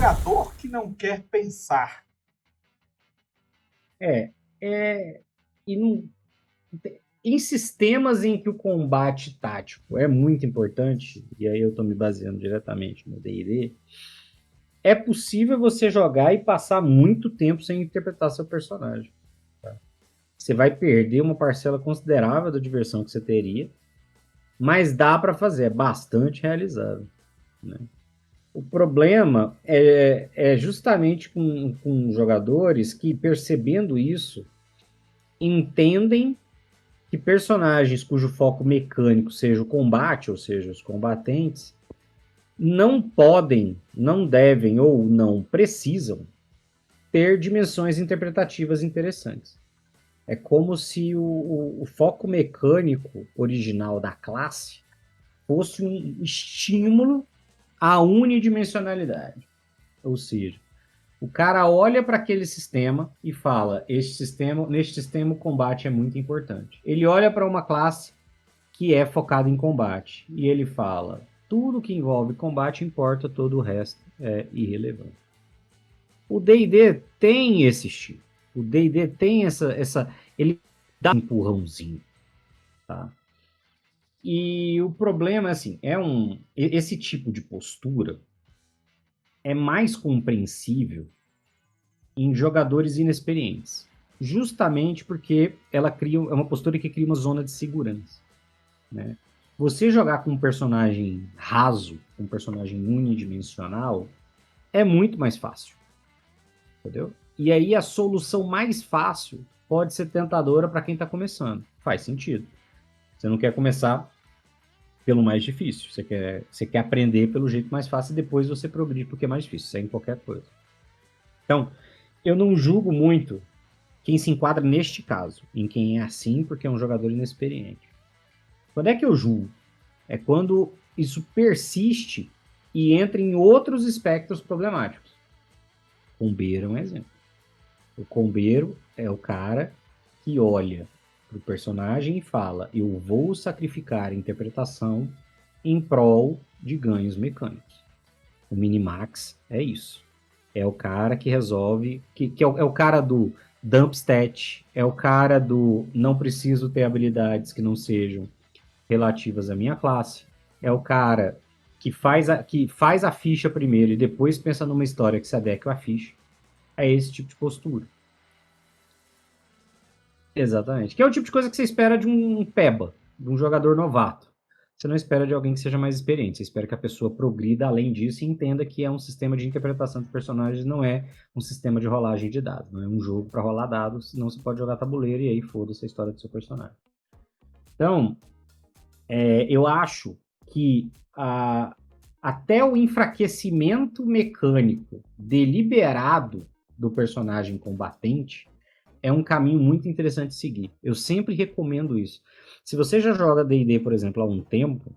jogador que não quer pensar. É, é, e não, em sistemas em que o combate tático é muito importante, e aí eu estou me baseando diretamente no D&D, é possível você jogar e passar muito tempo sem interpretar seu personagem. Você vai perder uma parcela considerável da diversão que você teria, mas dá para fazer, é bastante realizável. Né? O problema é justamente com jogadores que, percebendo isso, entendem que personagens cujo foco mecânico seja o combate, ou seja, os combatentes, não podem, não devem ou não precisam ter dimensões interpretativas interessantes. É como se o foco mecânico original da classe fosse um estímulo à unidimensionalidade. Ou seja, o cara olha para aquele sistema e fala: neste sistema o combate é muito importante. Ele olha para uma classe que é focada em combate e ele fala: tudo que envolve combate importa, todo o resto é irrelevante. O D&D tem esse estilo. O D&D tem ele dá um empurrãozinho, tá? E o problema é assim, esse tipo de postura é mais compreensível em jogadores inexperientes, justamente porque é uma postura que cria uma zona de segurança, né? Você jogar com um personagem raso, um personagem unidimensional, é muito mais fácil, entendeu? E aí a solução mais fácil pode ser tentadora para quem está começando. Faz sentido. Você não quer começar pelo mais difícil. Você quer aprender pelo jeito mais fácil e depois você progride porque é mais difícil. Isso é em qualquer coisa. Então, eu não julgo muito quem se enquadra neste caso, em quem é assim porque é um jogador inexperiente. Quando é que eu julgo? É quando isso persiste e entra em outros espectros problemáticos. O combeiro é um exemplo. O combeiro é o cara que olha para o personagem e fala: eu vou sacrificar a interpretação em prol de ganhos mecânicos. O Minimax é isso. É o cara que resolve, é o cara do dump stat, é o cara do não preciso ter habilidades que não sejam relativas à minha classe, é o cara que faz a ficha primeiro e depois pensa numa história que se adequa à ficha. É esse tipo de postura. Exatamente. Que é o tipo de coisa que você espera de um peba, de um jogador novato. Você não espera de alguém que seja mais experiente. Você espera que a pessoa progrida além disso e entenda que é um sistema de interpretação de personagens, não é um sistema de rolagem de dados. Não é um jogo para rolar dados, senão você pode jogar tabuleiro e aí foda-se a história do seu personagem. Então, eu acho que até o enfraquecimento mecânico deliberado do personagem combatente é um caminho muito interessante de seguir. Eu sempre recomendo isso. Se você já joga D&D, por exemplo, há um tempo,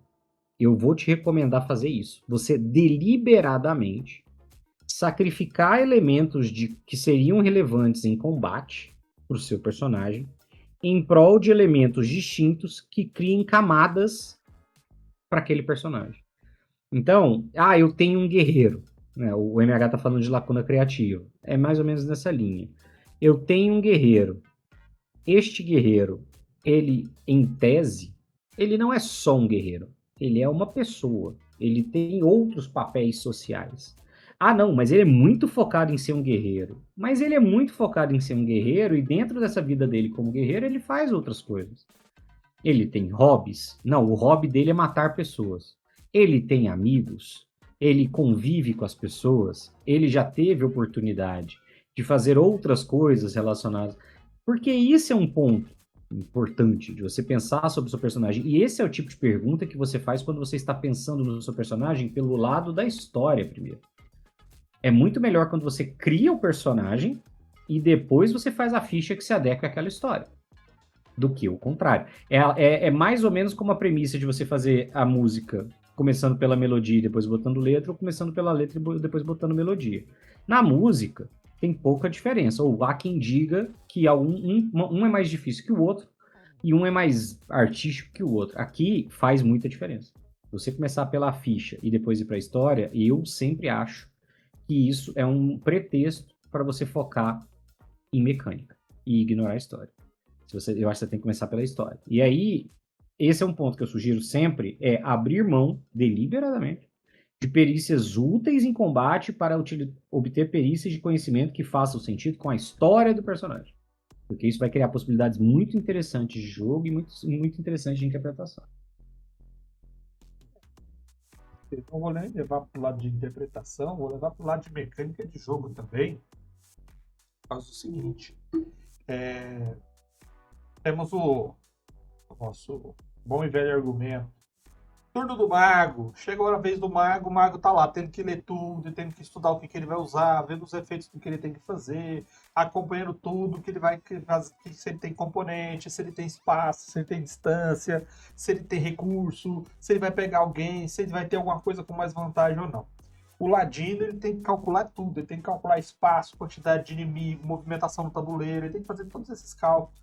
eu vou te recomendar fazer isso. Você deliberadamente sacrificar elementos que seriam relevantes em combate para o seu personagem em prol de elementos distintos que criem camadas para aquele personagem. Então, eu tenho um guerreiro. Né? O MH tá falando de lacuna criativa. É mais ou menos nessa linha. Eu tenho um guerreiro. Este guerreiro, ele, em tese, ele não é só um guerreiro. Ele é uma pessoa. Ele tem outros papéis sociais. Não, mas ele é muito focado em ser um guerreiro. Mas ele é muito focado em ser um guerreiro e dentro dessa vida dele como guerreiro, ele faz outras coisas. Ele tem hobbies? Não, o hobby dele é matar pessoas. Ele tem amigos? Ele convive com as pessoas? Ele já teve oportunidade de fazer outras coisas relacionadas? Porque isso é um ponto importante de você pensar sobre o seu personagem. E esse é o tipo de pergunta que você faz quando você está pensando no seu personagem pelo lado da história primeiro. É muito melhor quando você cria o personagem e depois você faz a ficha que se adequa àquela história do que o contrário. É mais ou menos como a premissa de você fazer a música começando pela melodia e depois botando letra, ou começando pela letra e depois botando melodia. Na música, tem pouca diferença. Ou há quem diga que um é mais difícil que o outro e um é mais artístico que o outro. Aqui faz muita diferença. Você começar pela ficha e depois ir para a história, eu sempre acho que isso é um pretexto para você focar em mecânica e ignorar a história. Eu acho que você tem que começar pela história. E aí, esse é um ponto que eu sugiro sempre, é abrir mão deliberadamente de perícias úteis em combate para obter perícias de conhecimento que façam sentido com a história do personagem. Porque isso vai criar possibilidades muito interessantes de jogo e muito interessantes de interpretação. Eu não vou nem levar para o lado de interpretação, vou levar para o lado de mecânica de jogo também. Por causa do seguinte: temos o nosso bom e velho argumento. Turno do mago. Chegou a vez do mago, o mago tá lá, tendo que ler tudo, tendo que estudar o que ele vai usar, vendo os efeitos do que ele tem que fazer, acompanhando tudo que ele vai fazer, se ele tem componente, se ele tem espaço, se ele tem distância, se ele tem recurso, se ele vai pegar alguém, se ele vai ter alguma coisa com mais vantagem ou não. O ladino, ele tem que calcular tudo, ele tem que calcular espaço, quantidade de inimigo, movimentação no tabuleiro, ele tem que fazer todos esses cálculos,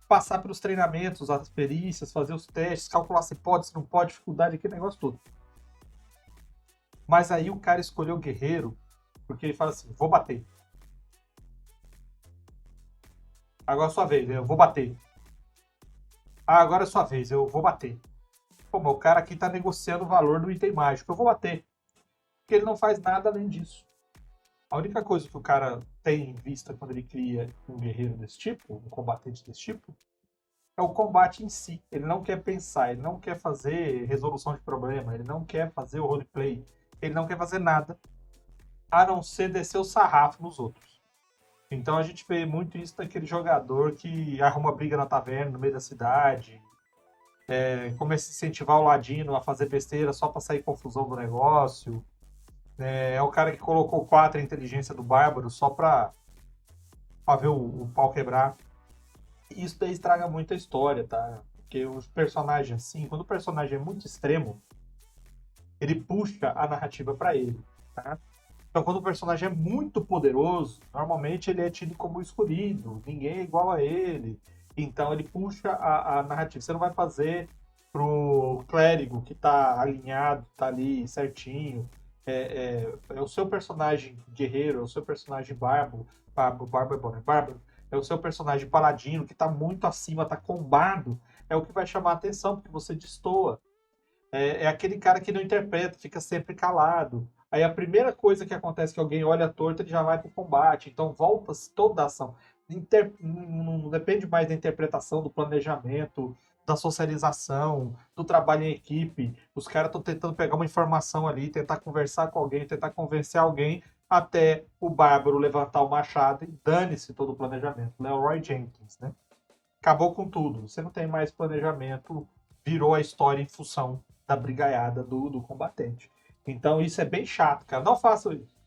passar pelos treinamentos, as perícias, fazer os testes, calcular se pode, se não pode, dificuldade, aquele negócio todo. Mas aí o cara escolheu o guerreiro porque ele fala assim, vou bater. Agora é sua vez, eu vou bater. Ah, agora é sua vez, eu vou bater. Pô, mas o cara aqui tá negociando o valor do item mágico, eu vou bater. Porque ele não faz nada além disso. A única coisa que o cara tem em vista quando ele cria um guerreiro desse tipo, um combatente desse tipo, é o combate em si. Ele não quer pensar, ele não quer fazer resolução de problema, ele não quer fazer o roleplay, ele não quer fazer nada, a não ser descer o sarrafo nos outros. Então a gente vê muito isso naquele jogador que arruma briga na taverna, no meio da cidade, começa a incentivar o ladino a fazer besteira só para sair confusão do negócio. É o cara que colocou 4 a inteligência do bárbaro só pra ver o pau quebrar. E isso daí estraga muito a história, tá? Porque os personagens, assim, quando o personagem é muito extremo, ele puxa a narrativa pra ele, tá? Então, quando o personagem é muito poderoso, normalmente ele é tido como escolhido, ninguém é igual a ele. Então, ele puxa a narrativa. Você não vai fazer pro clérigo que tá alinhado, tá ali certinho. É o seu personagem guerreiro, é o seu personagem bárbaro é bom, né? Bárbaro, é o seu personagem paladino que tá muito acima, tá combado, é o que vai chamar a atenção, porque você destoa. É aquele cara que não interpreta, fica sempre calado. Aí a primeira coisa que acontece é que alguém olha torto, ele já vai pro combate. Então volta-se toda a ação. Não depende mais da interpretação, do planejamento, da socialização, do trabalho em equipe. Os caras estão tentando pegar uma informação ali, tentar conversar com alguém, tentar convencer alguém, até o bárbaro levantar o machado e dane-se todo o planejamento. Leroy Jenkins, né? Acabou com tudo. Você não tem mais planejamento, virou a história em função da brigaiada do combatente. Então isso é bem chato, cara. Não façam isso.